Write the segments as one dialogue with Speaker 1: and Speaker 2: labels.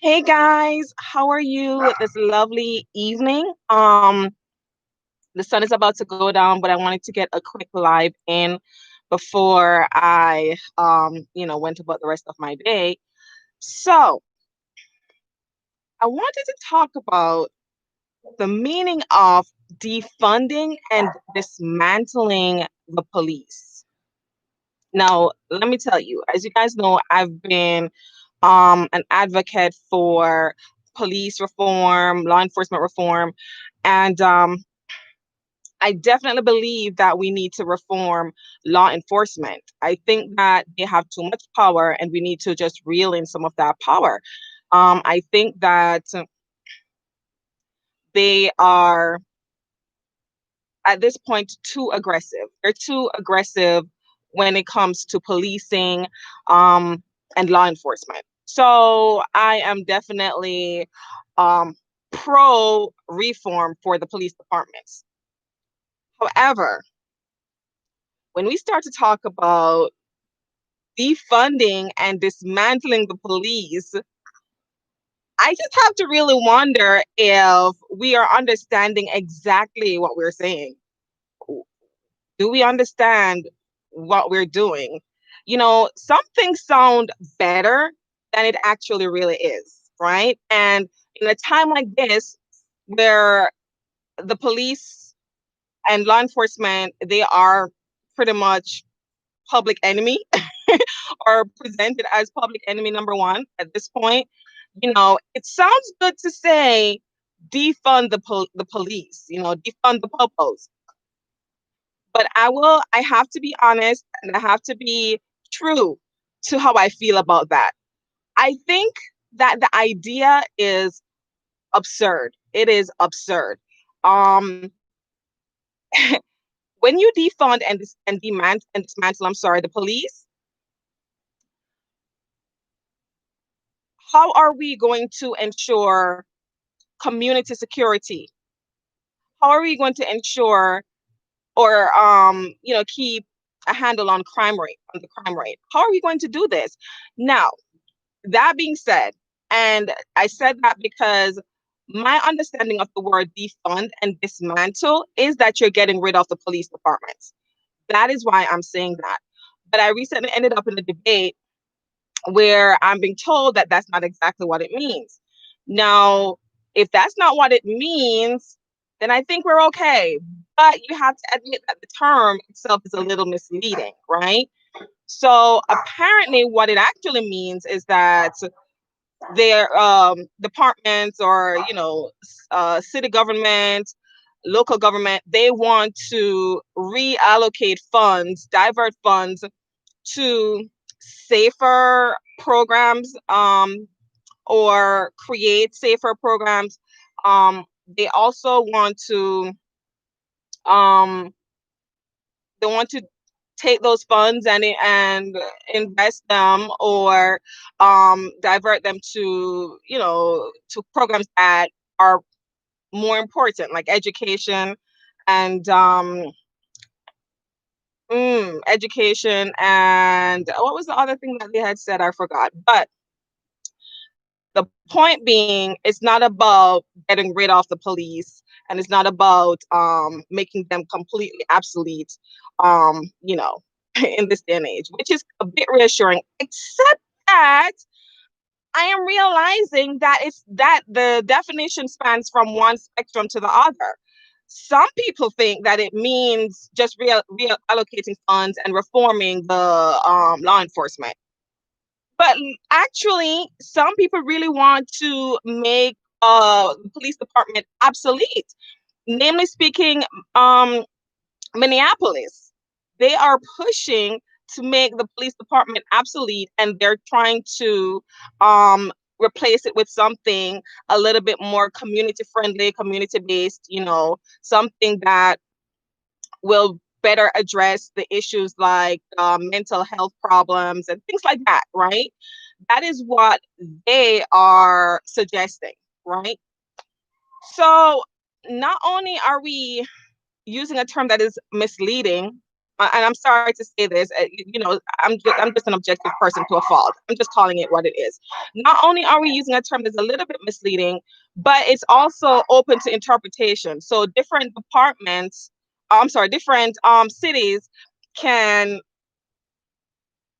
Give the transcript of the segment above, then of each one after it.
Speaker 1: Hey guys, how are you this lovely evening? The sun is about to go down, but I wanted to get a quick live in before I went about the rest of my day. So, I wanted to talk about the meaning of defunding and dismantling the police. Now, let me tell you, as you guys know, I've been an advocate for police reform, law enforcement reform, and I definitely believe that we need to reform law enforcement. I think that they have too much power and we need to just reel in some of that power. I think that they are at this point too aggressive. They're too aggressive when it comes to policing and law enforcement. So I am definitely um, pro reform for the police departments. However, when we start to talk about defunding and dismantling the police, I just have to really wonder if we are understanding exactly what we're saying. Do we understand what we're doing? Some things sound better than it actually really is, right? And in a time like this, where the police and law enforcement, they are pretty much public enemy or presented as public enemy number one at this point, it sounds good to say defund the police, defund the popos. But I have to be honest and I have to be true to how I feel about that. I think that the idea is absurd. It is absurd. Um, when you defund and dismantle, I'm sorry, the police, how are we going to ensure community security? How are we going to ensure or keep a handle on the crime rate? How are we going to do this? Now, that being said, and I said that because my understanding of the word defund and dismantle is that you're getting rid of the police departments. That is why I'm saying that. But I recently ended up in a debate where I'm being told that that's not exactly what it means. Now, if that's not what it means, then I think we're okay. But you have to admit that the term itself is a little misleading, right? So apparently, what it actually means is that their departments or city government, local government, they want to reallocate funds, divert funds to safer programs, or create safer programs. They also want to um, they want to take those funds and invest them or divert them to to programs that are more important, like education and education and what was the other thing that they had said? I forgot. But the point being, it's not about getting rid of the police and it's not about making them completely obsolete, you know, in this day and age, which is a bit reassuring, except that I am realizing that it's that the definition spans from one spectrum to the other. Some people think that it means just reallocating funds and reforming the law enforcement. But actually, some people really want to make the police department obsolete. Namely speaking, um, Minneapolis, they are pushing to make the police department obsolete, and they're trying to replace it with something a little bit more community friendly, community based. Something that will better address the issues like mental health problems and things like that, right? That is what they are suggesting, right? So not only are we using a term that is misleading, and I'm sorry to say this, I'm just an objective person to a fault. I'm just calling it what it is. Not only are we using a term that's a little bit misleading, but it's also open to interpretation. So different departments, different cities can,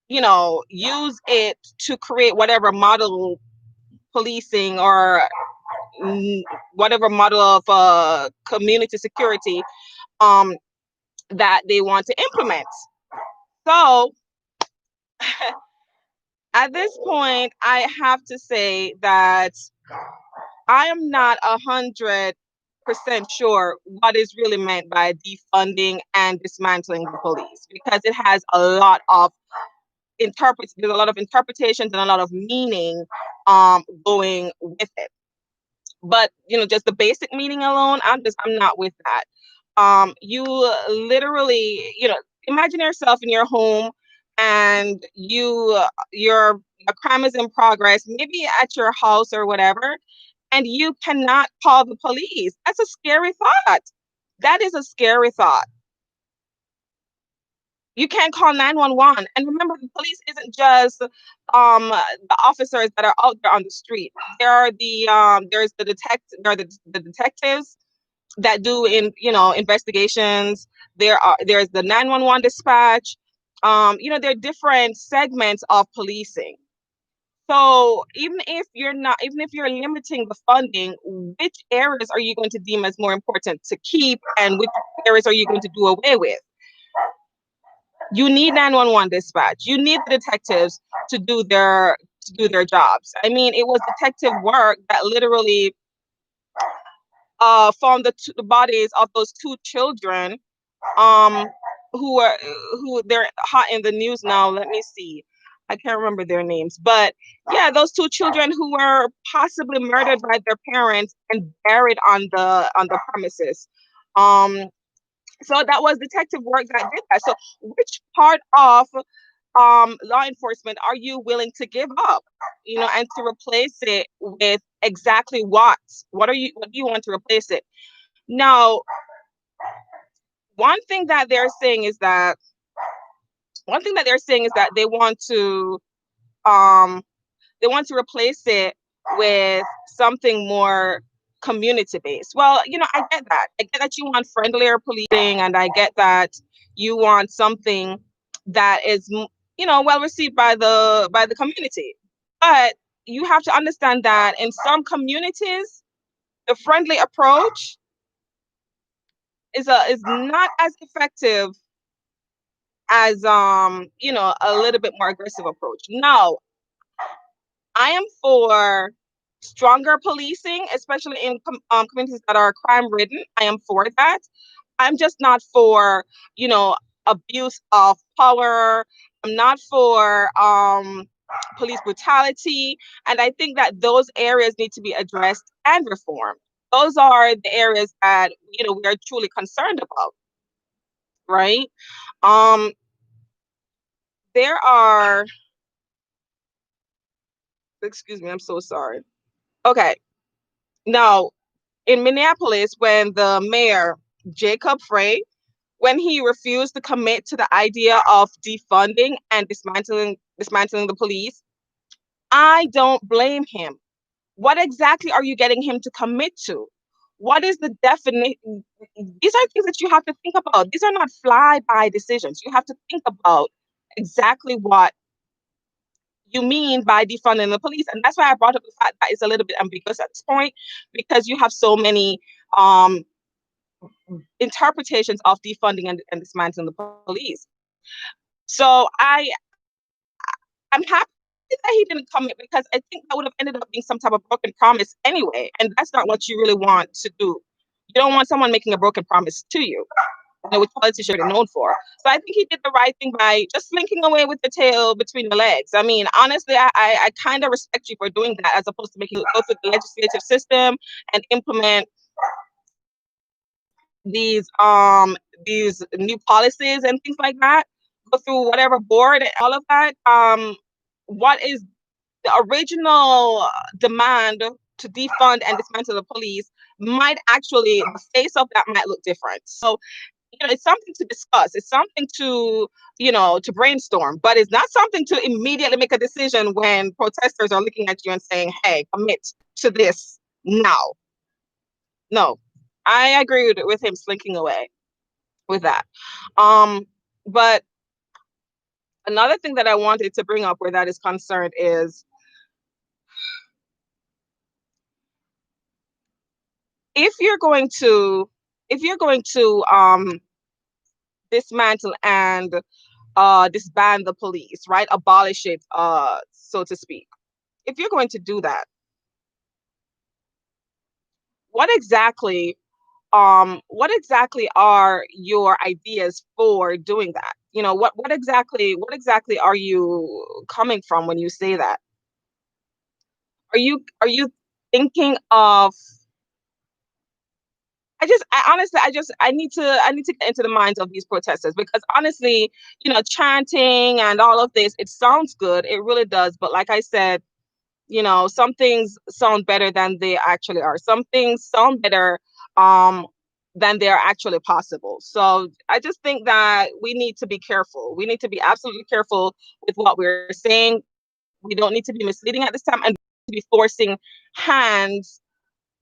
Speaker 1: use it to create whatever model policing or whatever model of community security um, that they want to implement. So at this point, I have to say that I am not 100% sure what is really meant by defunding and dismantling the police, because it has a lot of there's a lot of interpretations and a lot of meaning going with it. But just the basic meaning alone, I'm not with that. You literally, imagine yourself in your home, and your a crime is in progress, maybe at your house or whatever, and you cannot call the police. That's a scary thought. That is a scary thought. You can't call 911. And remember, the police isn't just the officers that are out there on the street. There are the detectives that do investigations. There's the 911 dispatch. There are different segments of policing. So even if you're limiting the funding, which areas are you going to deem as more important to keep, and which areas are you going to do away with? You need 911 dispatch. You need the detectives to do their jobs. I mean, it was detective work that literally found the bodies of those two children um who they're hot in the news now. Let me see. I can't remember their names, but yeah, those two children who were possibly murdered by their parents and buried on the premises. So that was detective work that did that. So which part of law enforcement are you willing to give up, and to replace it with exactly what do you want to replace it? Now, one thing that they're saying is that they want to replace it with something more community based. Well, I get that. I get that you want friendlier policing, and I get that you want something that is well received by the community. But you have to understand that in some communities, the friendly approach is not as effective as a little bit more aggressive approach. Now, I am for stronger policing, especially in communities that are crime ridden. I am for that. I'm just not for, abuse of power. I'm not for police brutality. And I think that those areas need to be addressed and reformed. Those are the areas that, we are truly concerned about, right? Um, there are, excuse me, I'm so sorry. Okay. Now, in Minneapolis, when the mayor, Jacob Frey, when he refused to commit to the idea of defunding and dismantling the police, I don't blame him. What exactly are you getting him to commit to? What is the definition? These are things that you have to think about. These are not fly-by decisions. You have to think about exactly what you mean by defunding the police. And that's why I brought up the fact that it's a little bit ambiguous at this point, because you have so many interpretations of defunding and dismantling the police. So I'm happy that he didn't commit, because I think that would have ended up being some type of broken promise anyway, and that's not what you really want to do. You don't want someone making a broken promise to you, which politicians are known for. So I think he did the right thing by just slinking away with the tail between the legs. I mean, honestly, I kind of respect you for doing that, as opposed to making you go through the legislative system and implement these new policies and things like that, go through whatever board and all of that. What is the original demand to defund and dismantle the police might actually, the face of that might look different. So it's something to discuss. It's something to, to brainstorm, but it's not something to immediately make a decision when protesters are looking at you and saying, hey, commit to this now. No, I agree with him slinking away with that. But another thing that I wanted to bring up where that is concerned is, if you're going to dismantle and disband the police, right? Abolish it, so to speak. If you're going to do that, what exactly are your ideas for doing that? What exactly are you coming from when you say that? Are you thinking of, I need to get into the minds of these protesters, because honestly, chanting and all of this, it sounds good, it really does, but like I said, some things sound better than they actually are. Some things sound better than they are actually possible. So I just think that we need to be careful. We need to be absolutely careful with what we're saying. We don't need to be misleading at this time, and to be forcing hands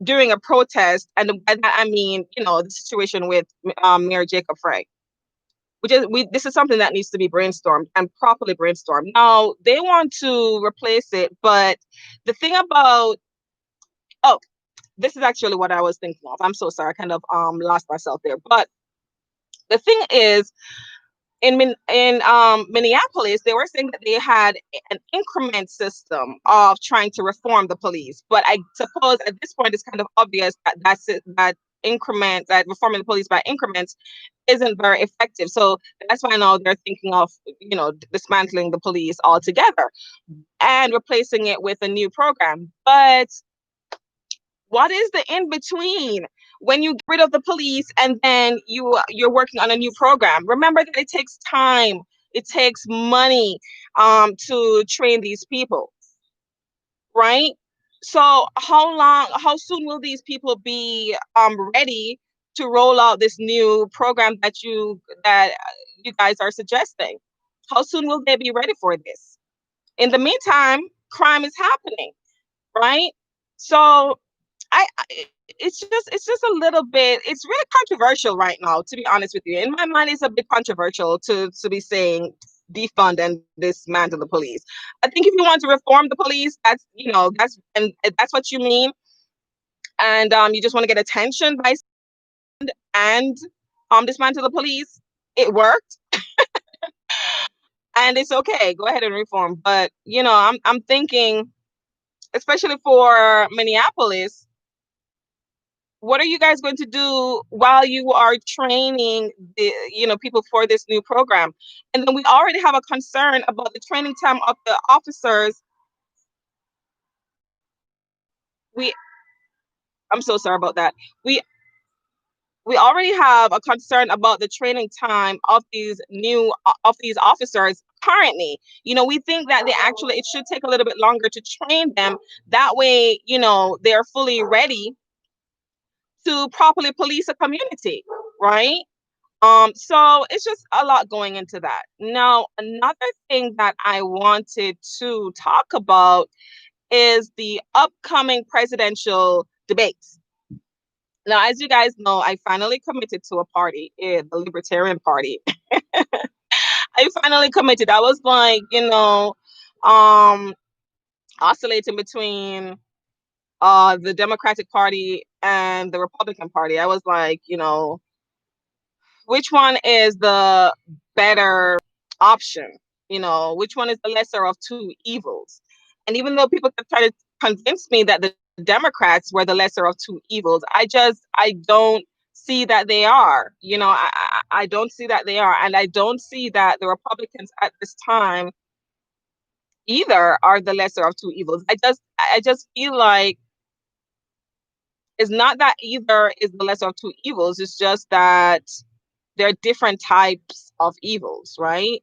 Speaker 1: during a protest. And by that I mean, the situation with Mayor Jacob Frey. This is something that needs to be brainstormed and properly brainstormed. Now they want to replace it, but the thing about, oh, this is actually what I was thinking of. I'm so sorry, I kind of lost myself there. But the thing is, in Minneapolis, they were saying that they had an increment system of trying to reform the police. But I suppose at this point it's kind of obvious that that reforming the police by increments isn't very effective. So that's why now they're thinking of, dismantling the police altogether and replacing it with a new program. But what is the in between when you get rid of the police and then you're working on a new program? Remember that it takes time, it takes money to train these people, right? So how soon will these people be ready to roll out this new program that you guys are suggesting? How soon will they be ready for this? In the meantime, crime is happening, right? So it's just a little bit, it's really controversial right now, to be honest with you. In my mind, it's a bit controversial to be saying defund and dismantle the police. I think if you want to reform the police, that's what you mean, and you just want to get attention by and dismantle the police. It worked, and it's okay. Go ahead and reform. But I'm thinking, especially for Minneapolis, what are you guys going to do while you are training the people for this new program? And then we already have a concern about the training time of the officers. We I'm so sorry about that. We already have a concern about the training time of these officers currently. We think that it should take a little bit longer to train them. That way, they're fully ready to properly police a community, right? So it's just a lot going into that. Now, another thing that I wanted to talk about is the upcoming presidential debates. Now, as you guys know, I finally committed to a party, the Libertarian Party. I finally committed. I was like, um, oscillating between the Democratic Party and the Republican Party. I was like, which one is the better option? Which one is the lesser of two evils? And even though people have tried to convince me that the Democrats were the lesser of two evils, I don't see that they are. I don't see that they are, and I don't see that the Republicans at this time either are the lesser of two evils. I just feel like it's not that either is the lesser of two evils. It's just that there are different types of evils, right?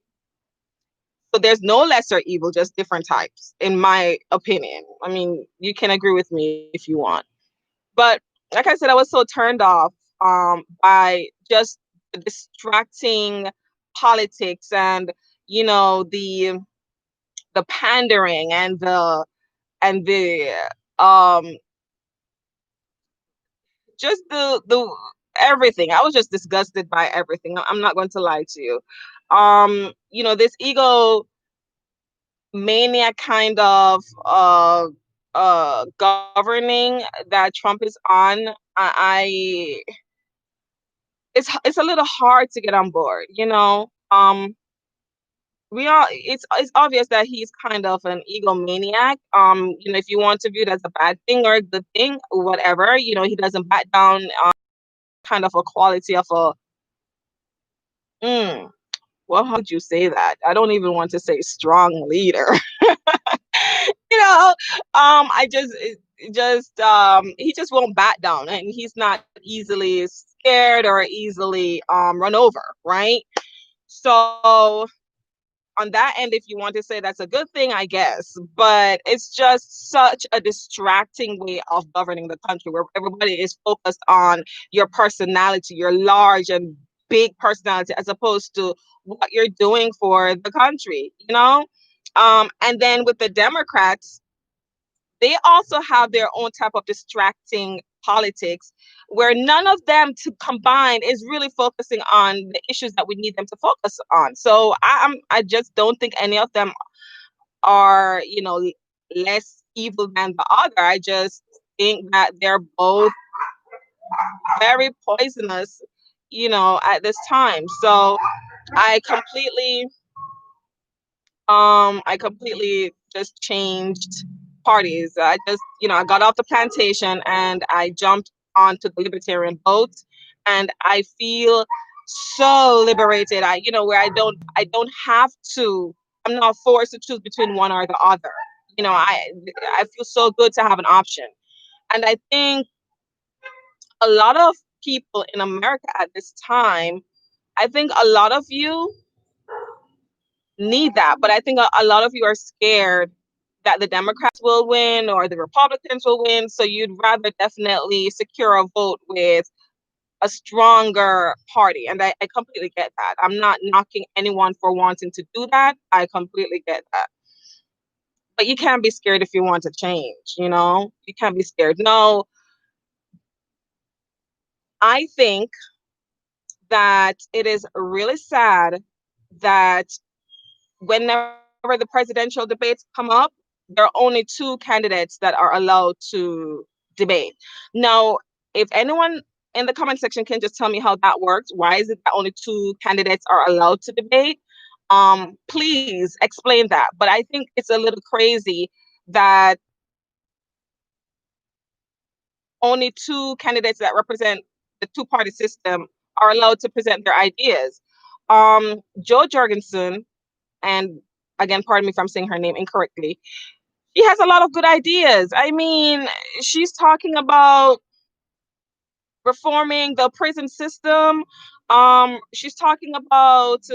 Speaker 1: So there's no lesser evil, just different types, in my opinion. I mean, you can agree with me if you want. But like I said, I was so turned off by just distracting politics and the pandering and the um just the everything. I was just disgusted by everything. I'm not going to lie to you. This ego mania kind of governing that Trump is on, I it's a little hard to get on board, we all it's obvious that he's kind of an egomaniac. If you want to view it as a bad thing or a good thing, whatever, he doesn't back down, kind of a quality of a mm, well, how would you say that? I don't even want to say strong leader. you know, I just he just won't back down, and he's not easily scared or easily run over, right? So on that end, if you want to say that's a good thing, I guess, but it's just such a distracting way of governing the country where everybody is focused on your personality, your large and big personality, as opposed to what you're doing for the country, and then with the Democrats, they also have their own type of distracting politics where none of them to combine is really focusing on the issues that we need them to focus on. So I just don't think any of them are, less evil than the other. I just think that they're both very poisonous, at this time. So I completely I completely just changed parties. I just, I got off the plantation and I jumped onto the libertarian boat, and I feel so liberated. Where I don't have to. I'm not forced to choose between one or the other. I feel so good to have an option, and I think a lot of people in America at this time. I think a lot of you need that. But I think a lot of you are scared that the Democrats will win or the Republicans will win. So you'd rather definitely secure a vote with a stronger party. And I completely get that. I'm not knocking anyone for wanting to do that. I completely get that. But you can't be scared if you want to change, You can't be scared. No, I think that it is really sad that whenever the presidential debates come up, there are only two candidates that are allowed to debate. Now, if anyone in the comment section can just tell me how that works, why is it that only two candidates are allowed to debate? Please explain that. But I think it's a little crazy that only two candidates that represent the two-party system are allowed to present their ideas. Jo Jorgensen, and again, pardon me if I'm saying her name incorrectly, she has a lot of good ideas. I mean, she's talking about reforming the prison system. She's talking about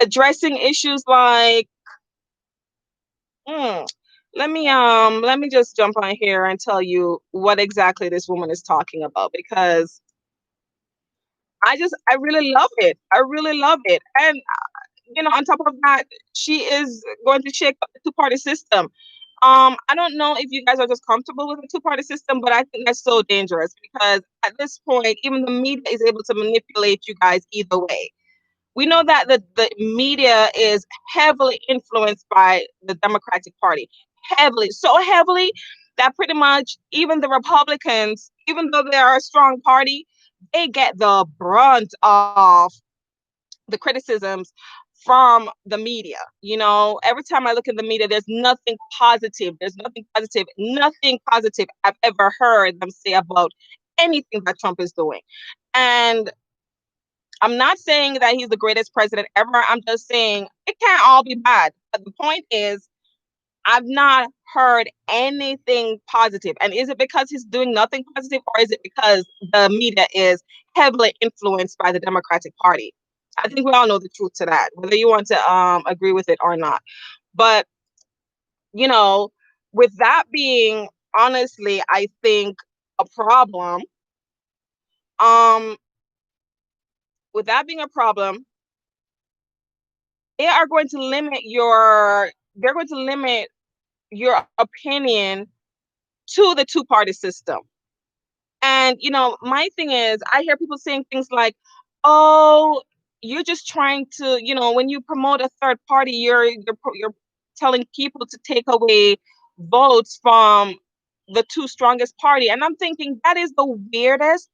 Speaker 1: addressing issues like, hmm, let me just jump on here and tell you what exactly this woman is talking about, because I really love it. I really love it. And on top of that, she is going to shake up the two-party system. I don't know if you guys are just comfortable with the two-party system, but I think that's so dangerous because at this point, even the media is able to manipulate you guys either way. We know that the media is heavily influenced by the Democratic Party, heavily, so heavily that pretty much even the Republicans, even though they are a strong party, they get the brunt of the criticisms from the media. Every time I look at the media, there's nothing positive. There's nothing positive I've ever heard them say about anything that Trump is doing. And I'm not saying that he's the greatest president ever. I'm just saying it can't all be bad. But the point is, I've not heard anything positive. And is it because he's doing nothing positive, or is it because the media is heavily influenced by the Democratic Party? I think we all know the truth to that, whether you want to agree with it or not. But, you know, with that being honestly, I think a problem, um, with that being a problem, they are going to limit your they're going to limit your opinion to the two-party system. And my thing is, I hear people saying things like, "Oh, you're just trying to, when you promote a third party, you're telling people to take away votes from the two strongest party." And I'm thinking that is the weirdest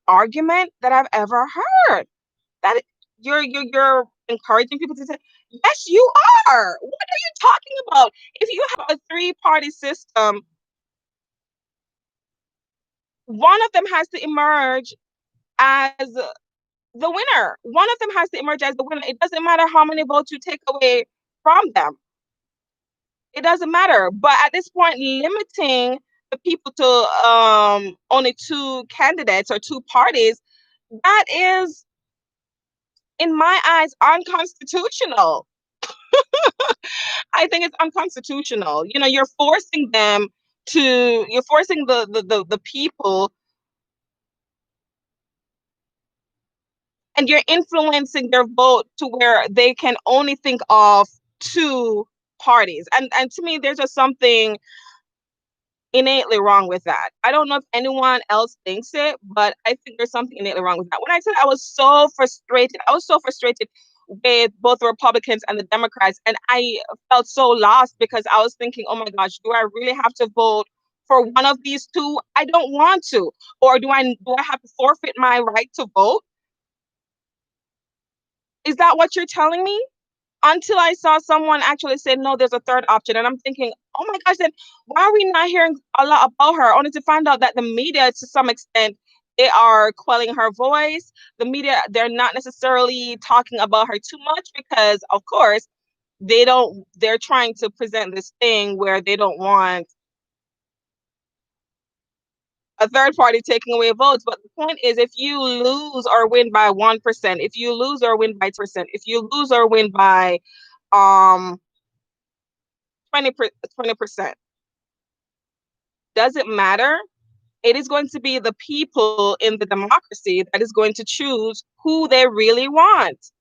Speaker 1: argument that I've ever heard. That you're encouraging people to say, "Yes, you are. What are you talking about? If you have a three-party system, one of them has to emerge as the winner. One of them has to emerge as the winner. It doesn't matter how many votes you take away from them. It doesn't matter. But at this point, limiting the people to only two candidates or two parties, that is, in my eyes, unconstitutional. I think it's unconstitutional. You're forcing them you're forcing the people, and you're influencing their vote to where they can only think of two parties. And to me, there's just something innately wrong with that. I don't know if anyone else thinks it, but I think there's something innately wrong with that. When I said I was so frustrated with both the Republicans and the Democrats, and I felt so lost because I was thinking, oh my gosh, do I really have to vote for one of these two? I don't want to. Or do I have to forfeit my right to vote? Is that what you're telling me? Until I saw someone actually say, no, there's a third option. And I'm thinking, oh my gosh, then why are we not hearing a lot about her? Only to find out that the media, to some extent, they are quelling her voice. The media, they're not necessarily talking about her too much because, of course, they're trying to present this thing where they don't want a third party taking away votes. But the point is, if you lose or win by 1%, if you lose or win by 2%, if you lose or win by um 20%, does it matter? It is going to be the people in the democracy that is going to choose who they really want.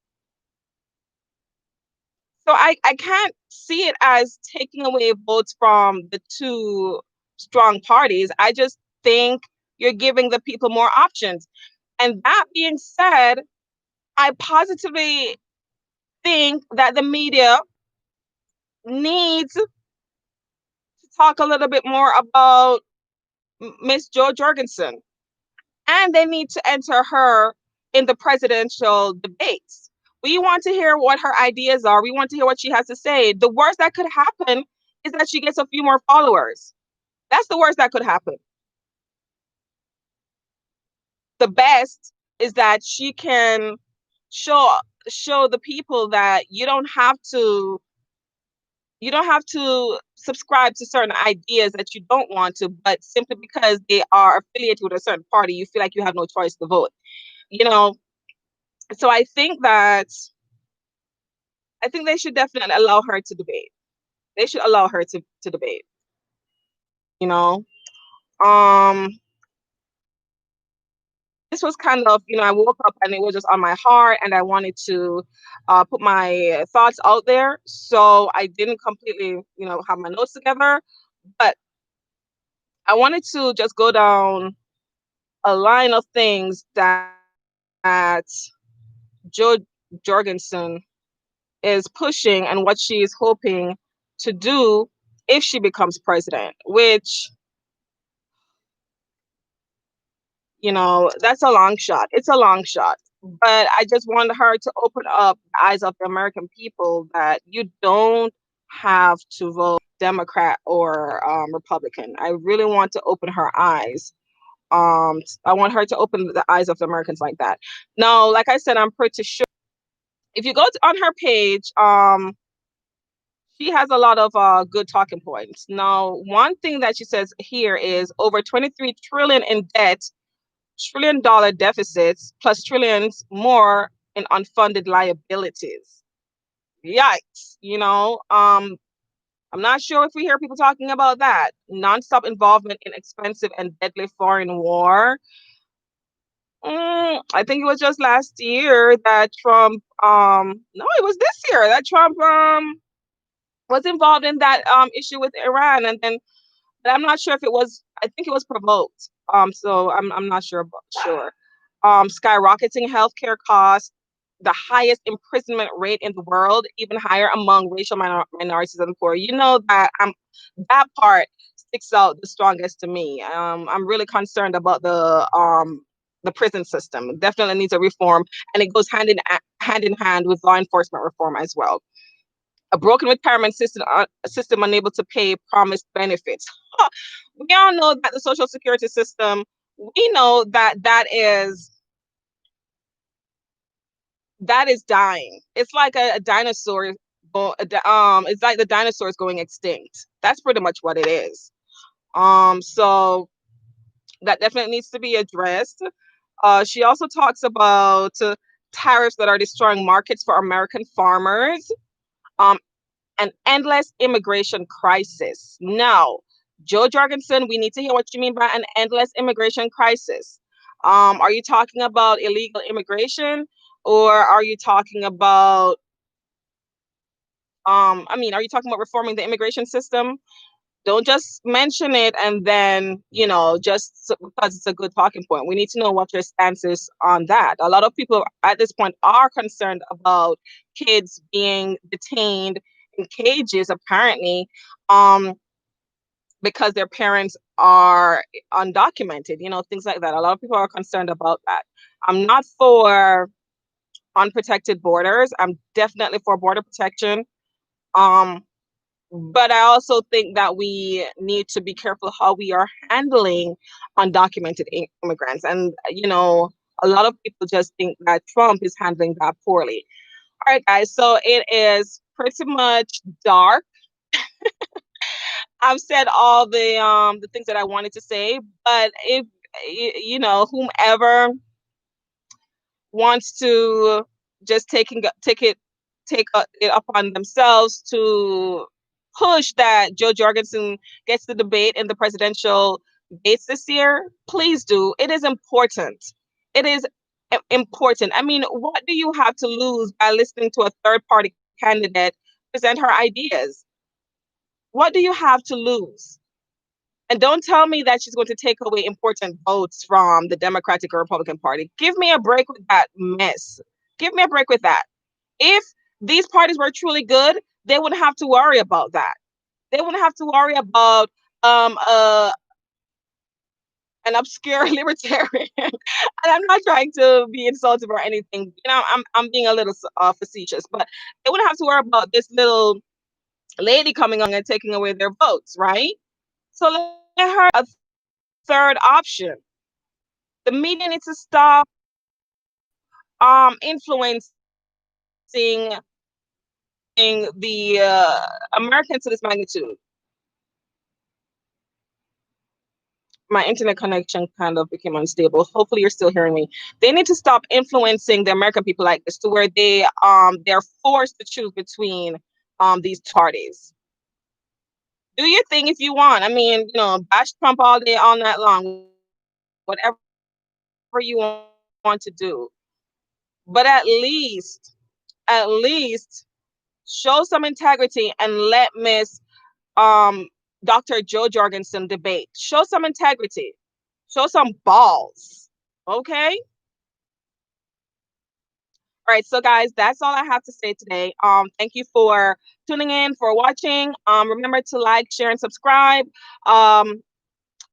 Speaker 1: So I can't see it as taking away votes from the two strong parties. I just think you're giving the people more options. And that being said, I positively think that the media needs to talk a little bit more about Miss Jo Jorgensen, and they need to enter her in the presidential debates. We want to hear what her ideas are. We want to hear what she has to say. The worst that could happen is that she gets a few more followers. That's the worst that could happen. The best is that she can show the people that you don't have to subscribe to certain ideas that you don't want to, but simply because they are affiliated with a certain party, you feel like you have no choice to vote. You know, so I think they should definitely allow her to debate. They should allow her to debate. You know, um, this was kind of, I woke up and it was just on my heart, and I wanted to put my thoughts out there. So I didn't completely, have my notes together, but I wanted to just go down a line of things that Jo Jorgensen is pushing and what she is hoping to do if she becomes president, which, that's a long shot. It's a long shot. But I just want her to open up the eyes of the American people that you don't have to vote Democrat or Republican. I really want to open her eyes. I want her to open the eyes of the Americans like that. Now, like I said, I'm pretty sure if you go on her page, she has a lot of good talking points. Now, one thing that she says here is over 23 trillion in debt, $1 trillion deficits, plus trillions more in unfunded liabilities. Yikes! I'm not sure if we hear people talking about that. Nonstop involvement in expensive and deadly foreign war. I think it was just last year that Trump, no, it was this year that Trump was involved in that issue with Iran, and then, but I'm not sure if it was. I think it was provoked. So I'm not sure. Skyrocketing healthcare costs, the highest imprisonment rate in the world, even higher among racial minorities and poor. You know that that part sticks out the strongest to me. I'm really concerned about the prison system. It definitely needs a reform, and it goes hand in hand with law enforcement reform as well. A broken retirement system unable to pay promised benefits. We all know that the social security system, we know that that is dying. It's like a dinosaur. It's like the dinosaurs going extinct. That's pretty much what it is. So that definitely needs to be addressed. She also talks about tariffs that are destroying markets for American farmers. Um, an endless immigration crisis. Now, Jo Jorgensen, we need to hear what you mean by an endless immigration crisis. Are you talking about illegal immigration, or are you talking about are you talking about reforming the immigration system? Don't just mention it and then, just because it's a good talking point. We need to know what your stance is on that. A lot of people at this point are concerned about kids being detained in cages, apparently, because their parents are undocumented, things like that. A lot of people are concerned about that. I'm not for unprotected borders. I'm definitely for border protection. But I also think that we need to be careful how we are handling undocumented immigrants. And, a lot of people just think that Trump is handling that poorly. All right, guys. So it is pretty much dark. I've said all the things that I wanted to say, but if whomever wants to just take it upon themselves to push that Jo Jorgensen gets the debate in the presidential debates this year, please do. It is important. It is important. I mean, what do you have to lose by listening to a third party candidate present her ideas? What do you have to lose? And don't tell me that she's going to take away important votes from the Democratic or Republican Party. Give me a break with that mess. Give me a break with that. If these parties were truly good, they wouldn't have to worry about that. They wouldn't have to worry about um uh an obscure libertarian. And I'm not trying to be insultive or anything. I'm being a little facetious, but they wouldn't have to worry about this little lady coming on and taking away their votes, right? So let her a third option. The media needs to stop influencing the Americans to this magnitude. My internet connection kind of became unstable. Hopefully you're still hearing me. They need to stop influencing the American people like this to where they're forced to choose between these parties. Do your thing if you want. I mean, bash Trump all day, all night long, whatever you want to do. But at least show some integrity and let Miss um Dr. Jo Jorgensen debate. Show some integrity. Show some balls. Okay? All right, so guys, that's all I have to say today. Thank you for tuning in, for watching. Remember to like, share, and subscribe. And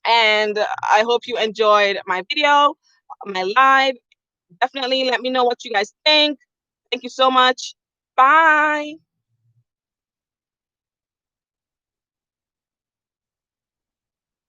Speaker 1: I hope you enjoyed my video, my live. Definitely let me know what you guys think. Thank you so much. Bye.